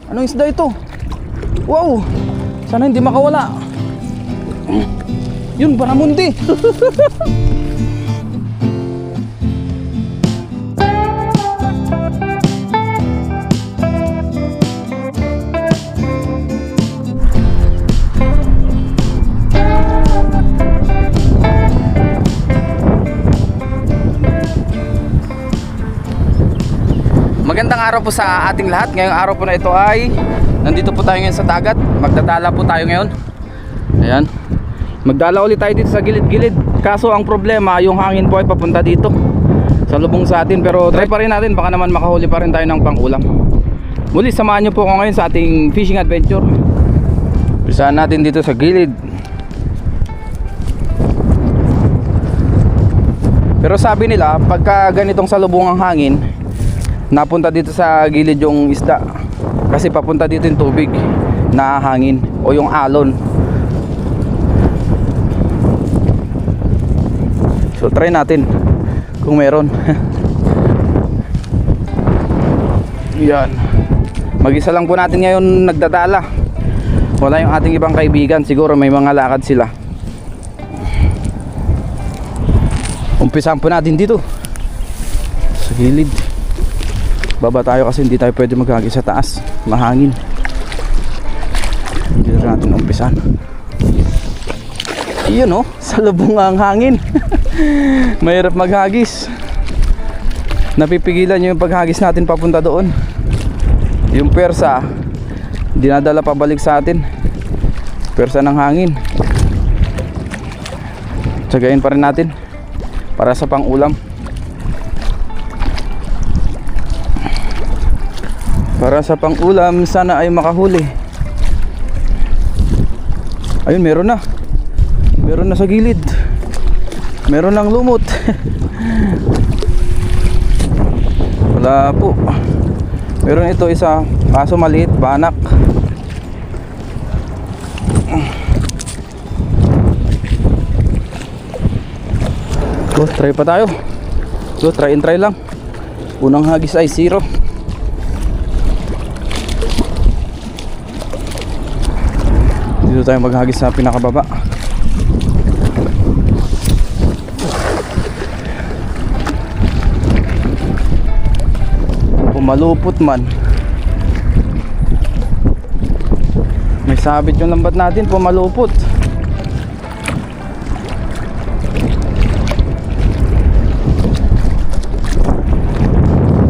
Anong isda ito? Wow! Sana hindi makawala. Yun, baramundi. Magandang araw po sa ating lahat. Ngayong araw po na ito ay nandito po tayo ngayon sa dagat. Magdadala po tayo ngayon. Ayan. Magdala ulit tayo dito sa gilid-gilid. Kaso ang problema, yung hangin po ay papunta dito sa lubong sa atin. Pero try pa rin natin, baka naman makahuli pa rin tayo ng pang-ulam. Muli, samahan nyo po ako ngayon sa ating fishing adventure. Pisahan natin dito sa gilid. Pero sabi nila, pagka ganitong salubong ang hangin, napunta dito sa gilid yung isda kasi papunta dito yung tubig na hangin o yung alon. So try natin kung meron. Yan. Mag-isa lang po natin ngayon nagdadala. Wala yung ating ibang kaibigan. Siguro may mga lakad sila. Umpisahan po natin dito sa gilid. Baba tayo kasi hindi tayo pwede maghagi sa taas, mahangin. Dito natin umpisan. Ayun, oh, sa lubong ang hangin. Mahirap maghagis. Napipigilan yung paghagis natin papunta doon. Yung persa dinadala pabalik sa atin. Persa ng hangin. Tsagayin pa rin natin para sa pang-ulam. Para sa pang-ulam, sana ay makahuli. Ayun, meron na. Meron na sa gilid. Meron ng lumot. Wala po. Meron ito isa, kaso maliit, banak. So, try pa tayo. So, try and try lang. Unang hagis ay 0. Dito tayo maghagis sa pinakababa. Pumalupot man. May sabit yung lambat natin, pumalupot.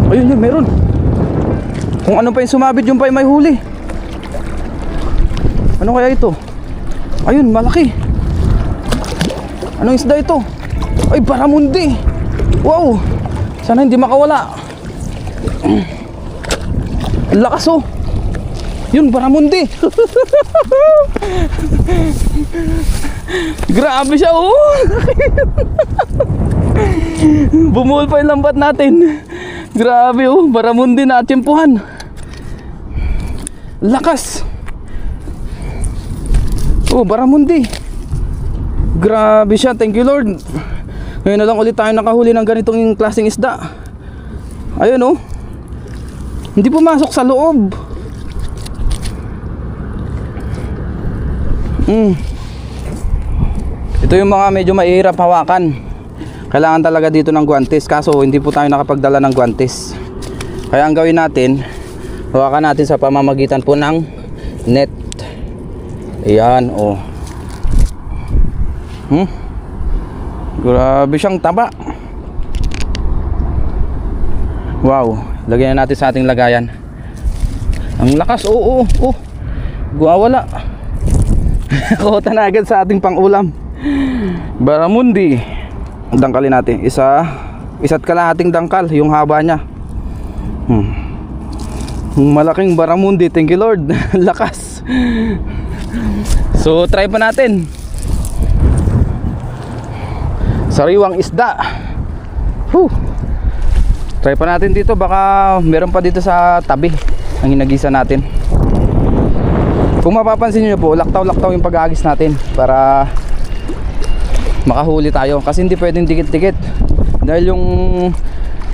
Ayun yun, meron. Kung ano pa yung sumabit, yung pa yung may huli. Ano kaya ito? Ayun, malaki. Anong isda ito? Ay, baramundi. Wow. Sana hindi makawala. Ang lakas, oh. Yun, baramundi. Grabe siya, oh. Bumuhol pa yung lambat natin. Grabe, oh. Baramundi na atsimpuhan. Lakas. Oh, baramundi. Grabe siya, thank you Lord. Ngayon na lang ulit tayo nakahuli ng ganitong klaseng isda. Ayun, oh. Hindi pumasok sa loob. Ito yung mga medyo mahirap hawakan. Kailangan talaga dito ng guantes. Kaso hindi po tayo nakapagdala ng guantes. Kaya ang gawin natin, hawakan natin sa pamamagitan po ng net. Ayan, oh. Grabe siyang taba. Wow, lagyan na natin sa ating lagayan. Ang lakas, oo, oh. Guwawala. Kuha na agad sa ating pang-ulam. Baramundi. Dangkalin natin. Isa't kalahating dangkal, yung haba niya. Malaking baramundi, thank you Lord. Lakas. So try pa natin. Sariwang isda. Try pa natin dito. Baka meron pa dito sa tabi ang hinagisa natin. Kung mapapansin nyo po, laktaw-laktaw yung pag-aagis natin para makahuli tayo. Kasi hindi pwedeng dikit-dikit. Dahil yung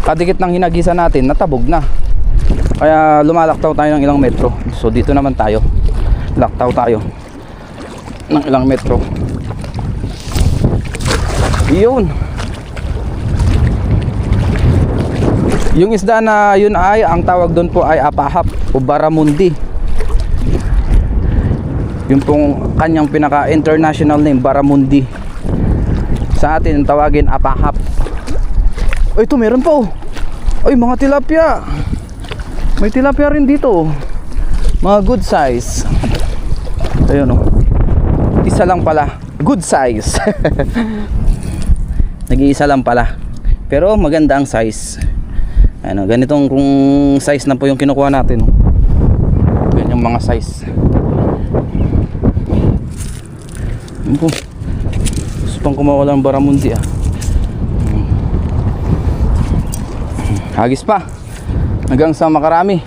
kadikit ng hinagisa natin natabog na. Kaya lumalaktaw tayo ng ilang metro. So dito naman tayo, laktaw tayo ng ilang metro. Yun. Yung isda na yun ay, ang tawag doon po ay apahap o barramundi. Yung pong kanyang pinaka international name, barramundi. Sa atin ang tawagin apahap. Ay, ito meron po. Ay, mga tilapia. May tilapia rin dito. Mga good size. Ayun, oh. Isa lang pala. Good size. Nag-iisa lang pala. Pero maganda ang size. Ano, ganitong kung size na po yung kinukuha natin. Yan yung mga size. Ano po? Gusto pang kumawa lang barramundi ah. Hagis pa. Hanggang sa makarami.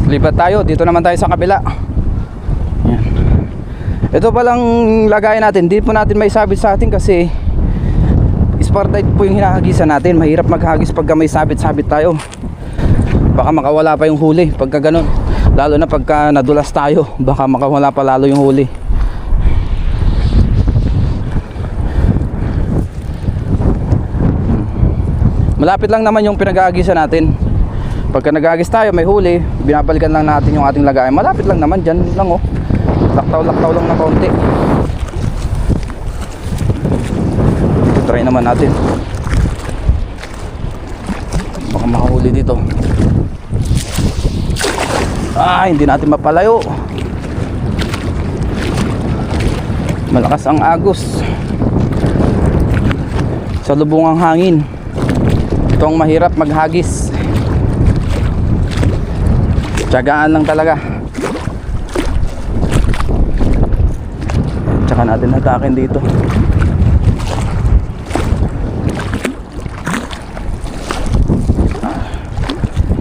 Lipat tayo. Dito naman tayo sa kabila. Yan. Ito palang lagayan natin. Hindi po natin may sabit sa atin kasi Spartite po yung hinahagisan natin. Mahirap maghagis pagka may sabit-sabit tayo. Baka makawala pa yung huli pagka ganun. Lalo na pagka nadulas tayo, baka makawala pa lalo yung huli. Malapit lang naman yung pinag-aagisan natin. Pagka nag-aagis tayo, may huli, binabalikan lang natin yung ating lagayan. Malapit lang naman, dyan lang oh. Laktaw-laktaw lang na konti. Try naman natin. Baka makahuli dito. Hindi natin mapalayo. Malakas ang agos. Sa lubong ang hangin. Ito ang mahirap maghagis. Tiyagaan lang talaga. Tsaka natin hatakin dito.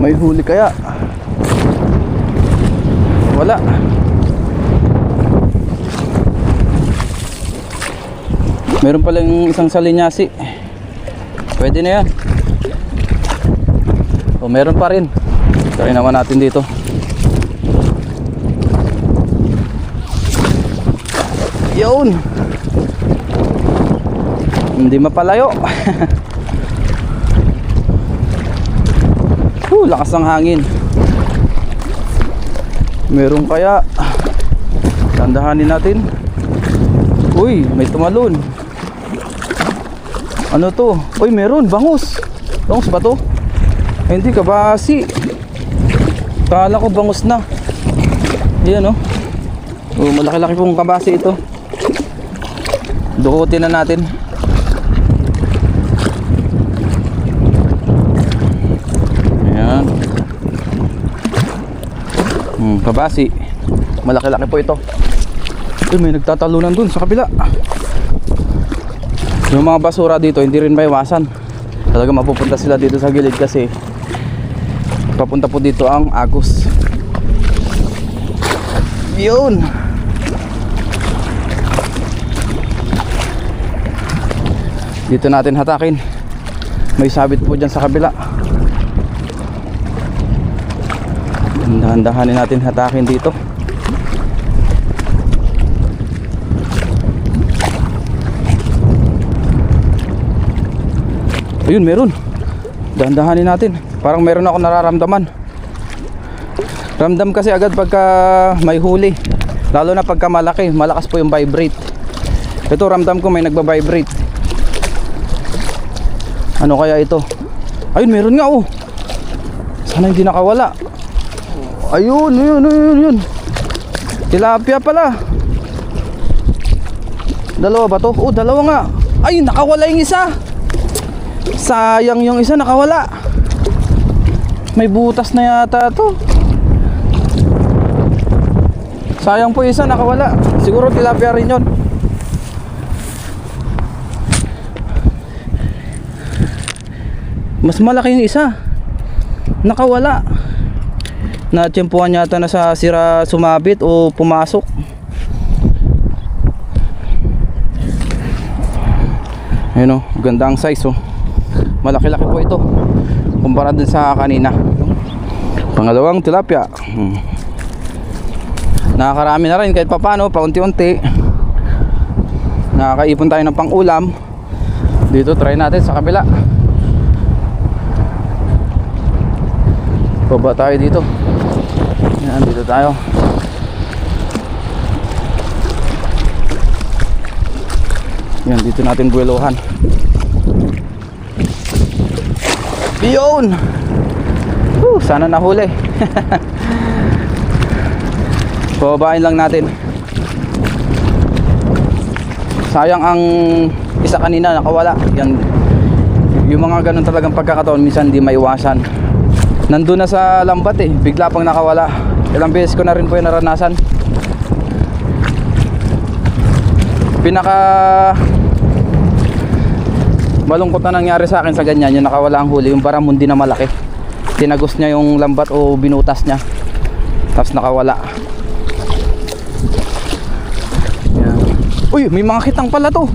May huli kaya? Wala. Meron pala yung isang salinyasi. Pwede na yan. O meron pa rin. Try naman natin dito. Yun. Hindi mapalayo. Lakas ng hangin. Meron kaya? Tandahanin natin. Uy, may tumalon. Ano to? Uy, meron, bangus. Bangus ba to? Hindi, kabasi. Kala ko bangus na. Yan oh. Malaki-laki pong kabasi ito. Dukutin na natin. Kabasi. Malaki-laki po ito. May nagtatalunan dun sa kabila. Yung mga basura dito hindi rin maiwasan. Talaga mapupunta sila dito sa gilid kasi papunta po dito ang agos. Yun. Dito natin hatakin. May sabit po dyan sa kabila. Dahan-dahanin natin hatakin dito. Ayun, meron. Dahan-dahanin natin. Parang meron ako nararamdaman. Ramdam kasi agad pagka may huli. Lalo na pagka malaki. Malakas po yung vibrate. Ito ramdam ko may nagba-vibrate. Ano kaya ito? Ayun, meron nga oh. Sana hindi nakawala. Ayun, yun. Tilapia pala. Dalawa ba to? Oh, dalawa nga. Ay, nakawala yung isa. Sayang yung isa, nakawala. May butas na yata to. Sayang po isa, nakawala. Siguro tilapia rin yun. Mas malaki yung isa. Nakawala. Natsyempuhan yata na sa sira sumabit o pumasok. Ayun o, ganda ang size oh. Malaki-laki po ito. kumpara dun sa kanina. Pangalawang tilapia. Nakakarami na rin kahit papano, paunti-unti. Nakakaipon tayo ng pang-ulam. Dito try natin sa kabila. Baba tayo dito. Yan, dito tayo. Yan, dito natin buwelohan. Yun! Sana nahuli. Bababain lang natin. Sayang ang isa kanina nakawala. Yan, yung mga ganun talagang pagkakataon minsan di maiwasan. Nandun na sa lambat bigla pang nakawala. Ilang beses ko na rin po yung naranasan. Pinaka malungkot na nangyari sa akin sa ganyan, yung nakawala ang huli, yung baramundi na malaki. Tinagos niya yung lambat o binutas niya, tapos nakawala. Yan. Uy, may mga kitang pala to.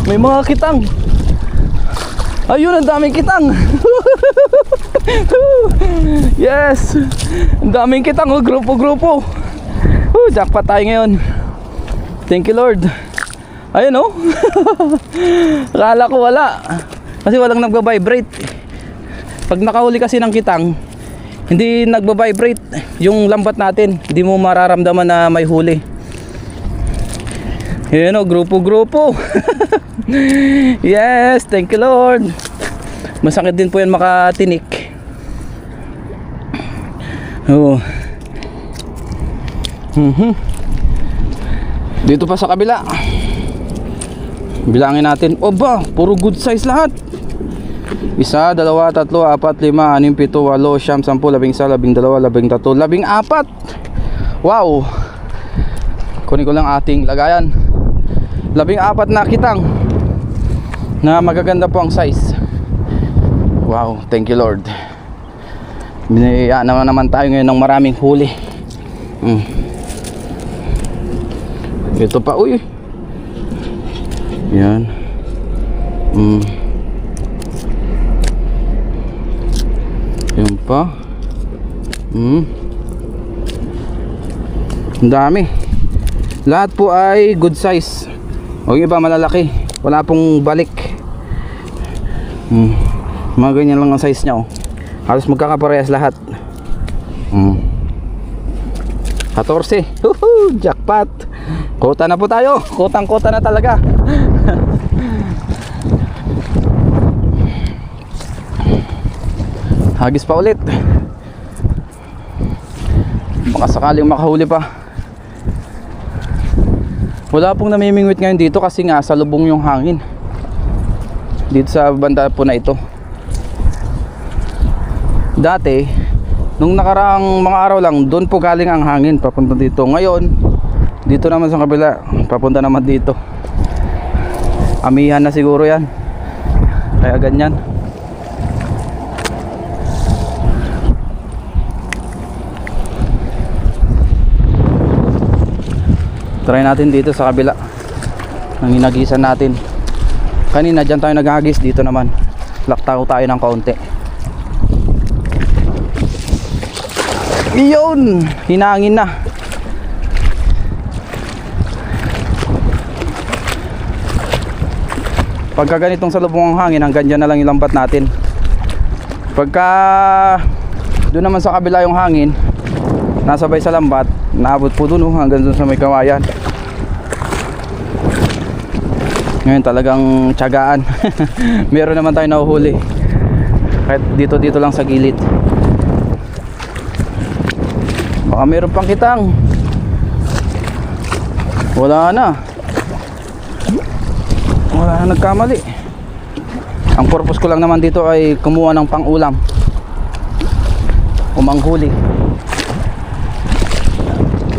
May mga kitang. Ayun, ang daming kitang. Yes, ang daming kitang, grupo-grupo. Jackpot tayo ngayon. Thank you Lord. Ayun Akala ko wala. Kasi walang nagba-vibrate. Pag nakahuli kasi ng kitang, hindi nagba-vibrate yung lambat natin. Hindi mo mararamdaman na may huli. Ayun grupo-grupo. Yes, thank you Lord. Masakit din po yan makatinik. Dito pa sa kabila. Bilangin natin. Oba, puro good size lahat. 1, 2, 3, 4, 5, 6, 7, 8, 9, 10, 11, 12, 13, 14. Wow. Kunin ko lang ating lagayan. 14 na kitang na magaganda po ang size. Wow, thank you Lord. Binayaan naman tayo ngayon ng maraming huli. Ito pa, uy. Yan. Yan pa. Ang dami. Lahat po ay good size. O yung iba malalaki. Wala pong balik. Mga ganyan lang ang size nya. Halos magkakaparehas lahat. 14. Jackpot. Kota na po tayo. Kotang-kota na talaga. Hagis pa ulit. Baka sakaling makahuli pa. Wala pong namimingwit ngayon dito kasi nga sa lubong yung hangin. Dito sa banda po na ito. Dati, nung nakaraang mga araw lang, doon po galing ang hangin papunta dito. Ngayon, dito naman sa kabila, papunta naman dito. Amihan na siguro yan. Kaya ganyan. Try natin dito sa kabila ng hinagisan natin. Kanina dyan tayo naghagis, dito naman laktaw tayo ng kaunti. Iyon, hinangin na. Pagka ganitong salubong ang hangin, hanggang dyan na lang yung lambat natin. Pagka doon naman sa kabila yung hangin, nasabay sa lambat, naabot po doon hanggang doon sa may kawayan. Ngayon talagang tiyagaan. Meron naman tayo nahuhuli. Kahit dito lang sa gilid. Baka meron pang kitang. Wala na. Wala na, nagkamali. Ang purpose ko lang naman dito ay kumuha ng pang-ulam. Umanghuli.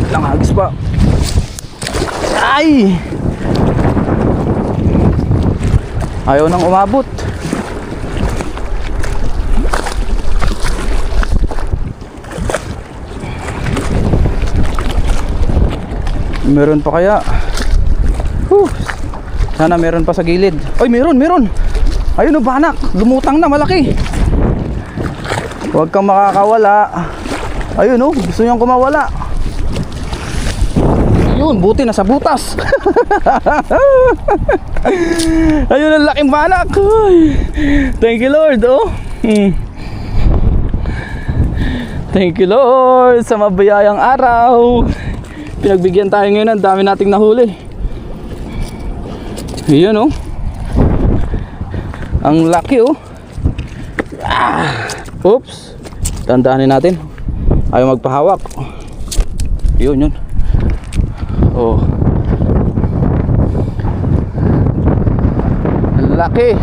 Langagis pa. Ay! Ayaw nang umabot. Meron pa kaya? Sana meron pa sa gilid. Ay, meron. Ayun o, banak. Lumutang na, malaki. Huwag kang makakawala. Ayun o, gusto niyang kumawala. Yun, buti nasa butas. Ayun ang laking banak. Thank you Lord, oh. Thank you Lord sa mabiyayang araw. Pinagbigyan tayo ngayon, ang dami nating nahuli. Ayun oh. Ang laki oh. Oops. Tandaanin natin. Ayaw magpahawak. Yun yun. Oh. Ang laki.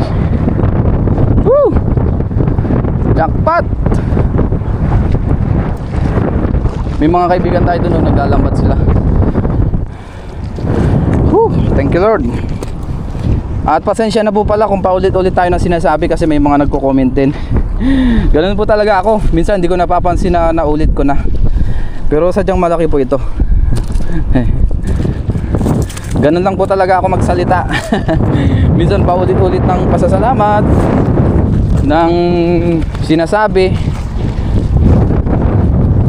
Woo! Jackpot. May mga kaibigan tayo doon, naglalambat sila. Woo! Thank you Lord. At pasensya na po pala kung paulit-ulit tayo ng sinasabi kasi may mga nagko-comment din. Ganun po talaga ako. Minsan hindi ko napapansin na naulit ko na. Pero sadyang malaki po ito. Ganun lang po talaga ako magsalita. Minsan paulit-ulit ng pasasalamat, ng sinasabi.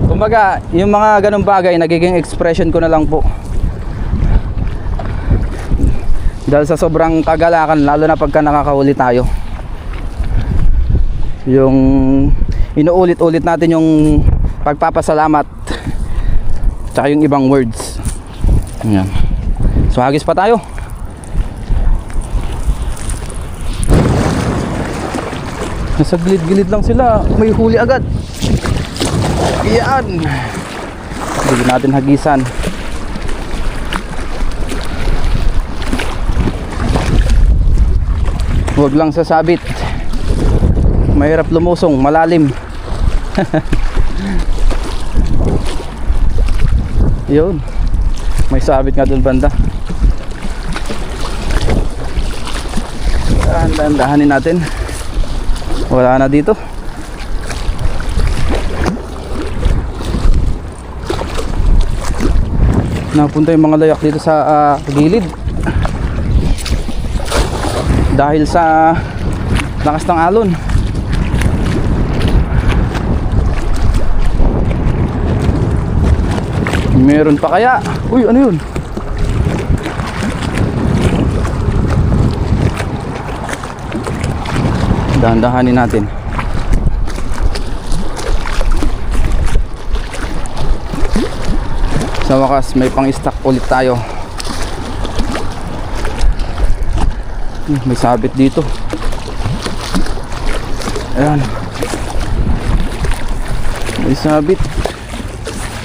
Kumbaga, yung mga ganung bagay nagiging expression ko na lang po. Dahil sa sobrang kagalakan, lalo na pagka nakakahuli tayo, yung inuulit-ulit natin yung pagpapasalamat tsaka yung ibang words. Ayan. So hagis pa tayo. Nasa gilid-gilid lang sila, may huli agad. Ayan. Hindi natin hagisan. Huwag lang sasabit. Mahirap lumusong, malalim. Yun. May sabit nga dun banda. Dahan-dahanin natin. Wala na dito. Napunta yung mga layak dito sa gilid. Dahil sa lakas ng alon. Meron pa kaya? Uy, ano yun? Dahan-dahanin natin. Sa wakas may pang-stock ulit tayo. May sabit dito. Ayan. May sabit.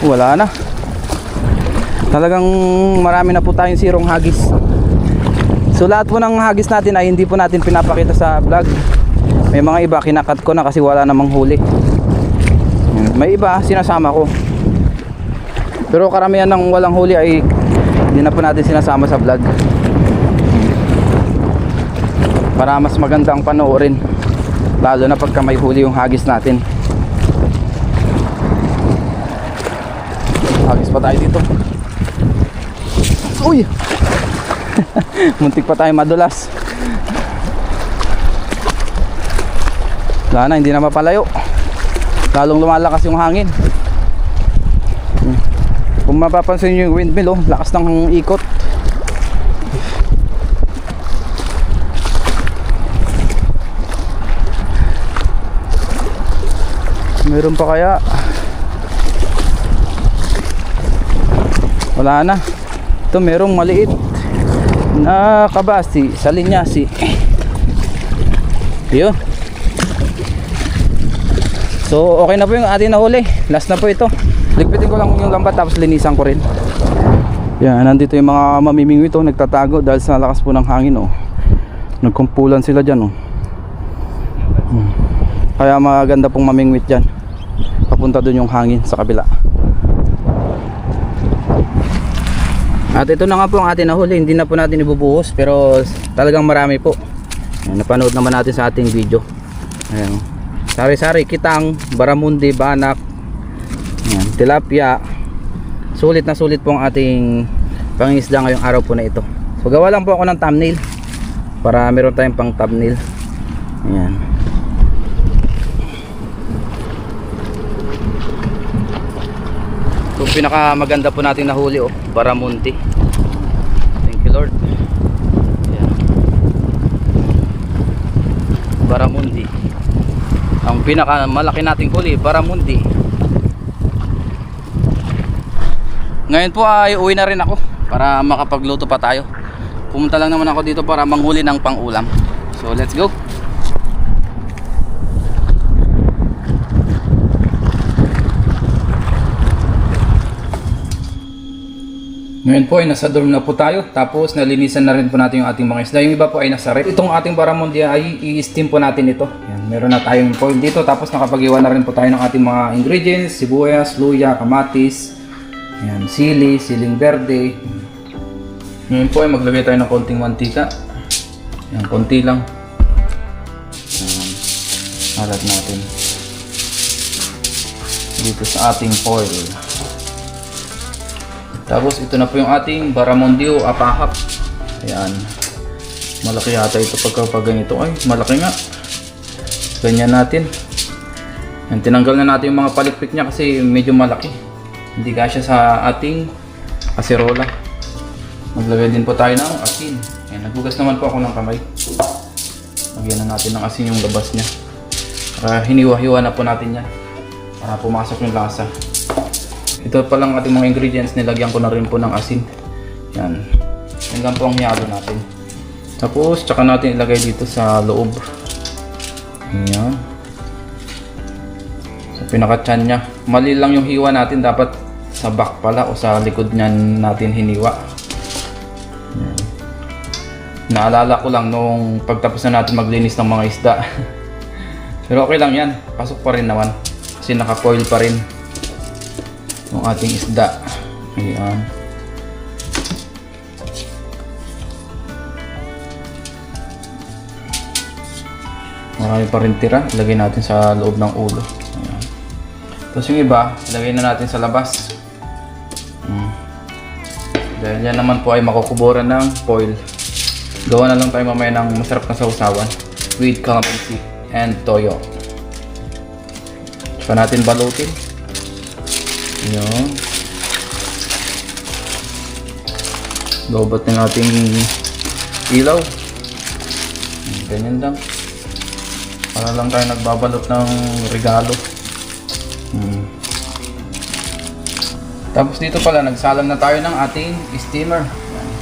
Wala na. Talagang marami na po tayong sirong hagis. So lahat po ng hagis natin ay hindi po natin pinapakita sa vlog. May mga iba kinakat ko na kasi wala namang huli. May iba sinasama ko. Pero karamihan ng walang huli ay hindi na po natin sinasama sa vlog. Para mas magandang panoorin, lalo na pagka may huli yung hagis natin. Hagis pa tayo dito. Uy! Muntik pa tayo madulas. Wala na, hindi na mapalayo. Lalong lumalakas yung hangin. Kung mapapansin nyo yung windmill, oh, lakas ng ikot. Meron pa kaya? Wala na. Ito merong maliit na kabasi sa linyasi. Yun. So okay na po yung ating nahuli. Last na po ito. Ligpitin ko lang yung lambat tapos linisan ko rin. Yan, nandito yung mga mamimingwit ito, nagtatago dahil sa lakas po ng hangin, oh. Nagkumpulan sila dyan, oh. Kaya maganda pong mamingwit dyan. Papunta dun yung hangin sa kabila. At ito na nga po ang ating nahuli. Hindi na po natin ibubuhos, pero talagang marami po. Ayan, napanood naman natin sa ating video. Ayan, sari-sari, kitang, baramundi, banak, ayan, tilapia. Sulit na sulit po ang ating pangingisda ngayong araw po na ito. So gawa lang po ako ng thumbnail para meron tayong pang thumbnail. Ayan. Yung pinaka maganda po natin nahuli, oh, Baramundi. Thank you Lord. Ayan. Baramundi. Ang pinaka malaki nating huli, Baramundi. Ngayon po ay uwi na rin ako para makapagluto pa tayo. Pumunta lang naman ako dito para manghuli ng pang-ulam. So let's go. Ngayon po ay nasa dorm na po tayo. Tapos nalinisan na rin po natin yung ating mga isda. Yung iba po ay nasa rep. Itong ating Baramundi ay i-steam po natin ito. Yan, meron na tayong foil dito. Tapos nakapagiwan na rin po tayo ng ating mga ingredients. Sibuyas, luya, kamatis, yan, sili, siling verde. Ngayon po ay maglagay tayo ng konting mantika. Yan, konti lang. Yan, halat natin dito sa ating foil. Tapos ito na po yung ating Baramundi o apahap. Ayan, malaki yata ito pag ganito. Ay, malaki nga. Ganyan natin. Yan, tinanggal na natin yung mga palikpik niya kasi medyo malaki. Hindi kasya sa ating kaserola. Maglagay din po tayo ng asin. Ayan, nagbugas naman po ako ng kamay. Lagyan na natin ng asin yung labas niya. Para hiniwa-hiwa na po natin yan. Para pumasok yung lasa. Ito pa lang ating mga ingredients. Nilagyan ko na rin po ng asin. Yan. Yan lang po ang hiyalo natin. Tapos, tsaka natin ilagay dito sa loob. Ayan. Sa pinaka-tiyan niya. Mali lang yung hiwa natin. Dapat sa back pala o sa likod niyan natin hiniwa. Ayan. Naalala ko lang nung pagtapos na natin maglinis ng mga isda. Pero okay lang yan. Pasok pa rin naman. Kasi naka-foil pa rin yung ating isda. Ayan. Marami pa rin tira. Ilagay natin sa loob ng ulo. Ayan. Tapos yung iba, ilagay na natin sa labas. Dahil yan naman po ay makukuburan ng foil. Gawa na lang tayo mamaya ng masarap na sausawan with calamansi and toyo. Saka natin balutin. Ayan. Lobat ng ating ilaw. Ganyan lang. Para lang tayo nagbabalot ng regalo. Tapos dito pala nagsalang na tayo ng ating steamer.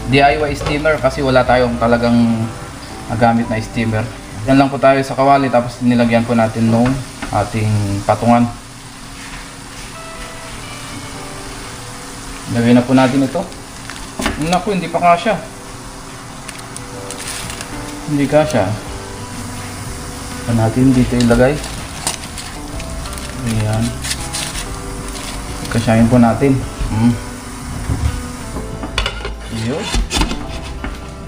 DIY steamer kasi wala tayong talagang nagamit na steamer. Yan lang po tayo sa kawali tapos nilagyan po natin nung ating patungan. Lagay na po natin ito. Naku, hindi pa kasya. Hindi kasya. Pa natin dito ilagay. Ayan. Kasyahin po natin. Yun.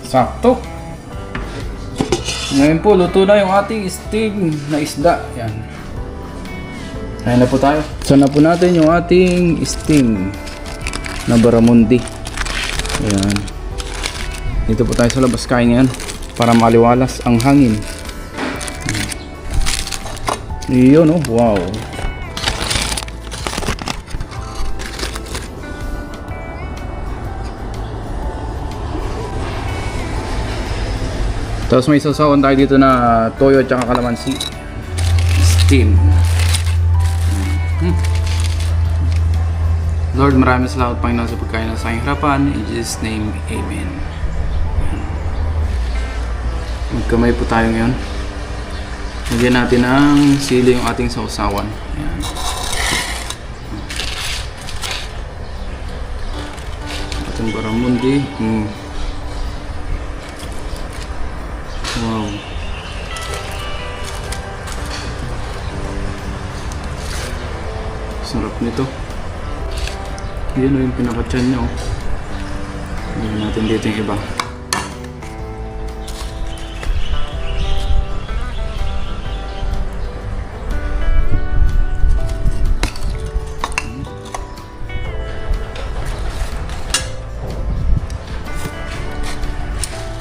Sakto. Ngayon po, luto na yung ating steam na isda. Yan. Kain na po tayo. Sana po natin yung ating steam na Baramundi. Ayan. Dito po tayo sa labas kain yan para maliwalas ang hangin. Yun, oh. Wow. Tapos may sausawan tayo dito na toyo at saka kalamansi. Steam. Lord, maraming salamat Panginoon sa pagkain na sa aking harapan. In Jesus' name, Amen. Magkamay po tayo ngayon. Lagyan natin ng sili yung ating sausawan. Ayan. Ating Baramundi. Wow. Sarap nito. Yan o yung pinakatyan nyo. Lagyan natin dito yung iba.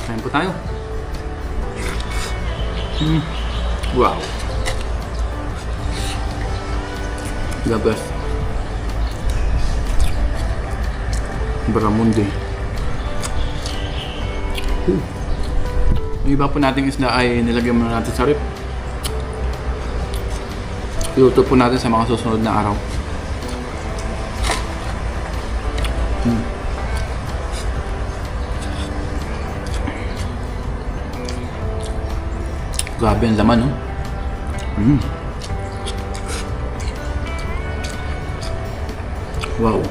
Kain po tayo. The best. Baramundi. Yung iba po nating isda ay nilagyan muna natin sa rip. Iluto po natin sa mga susunod na araw. Grabe ang laman, no? Wow.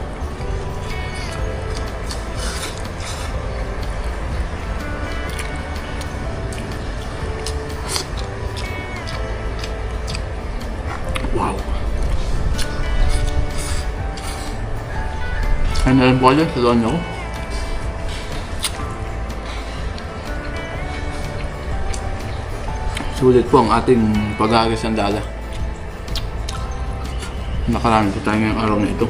Wow. Ay, nalang po kayo, saluhan niyo ako. Sulit po ang ating pag-aagis ng dala. Nakarami po tayo ngayong araw na ito.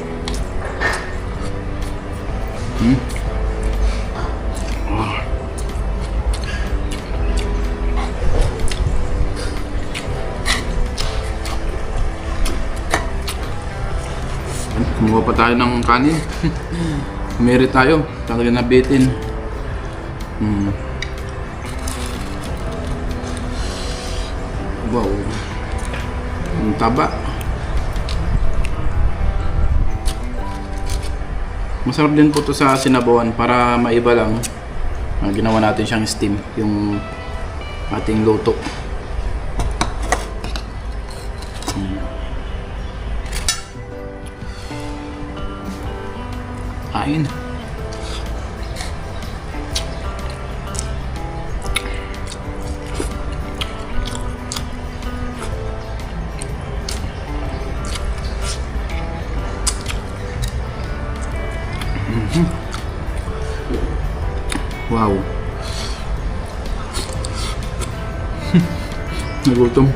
Oh. Kumuha pa tayo ng kanin. Kumiri tayo. Talaga nabitin. Wow. Ang taba. Masarap din po to sa sinabawan para maiba lang. Ginawa natin siyang steam yung ating luto. Kain. Wow. Nagutom.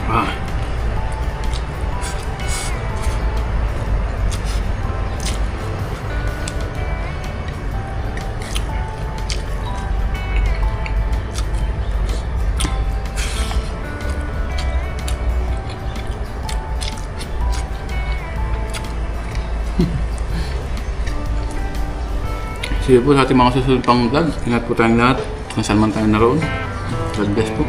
Ah. Sige po sa ating mga susunod pang vlog. Ingat po tayong lahat. Kung saan man tayo naroon. God bless po.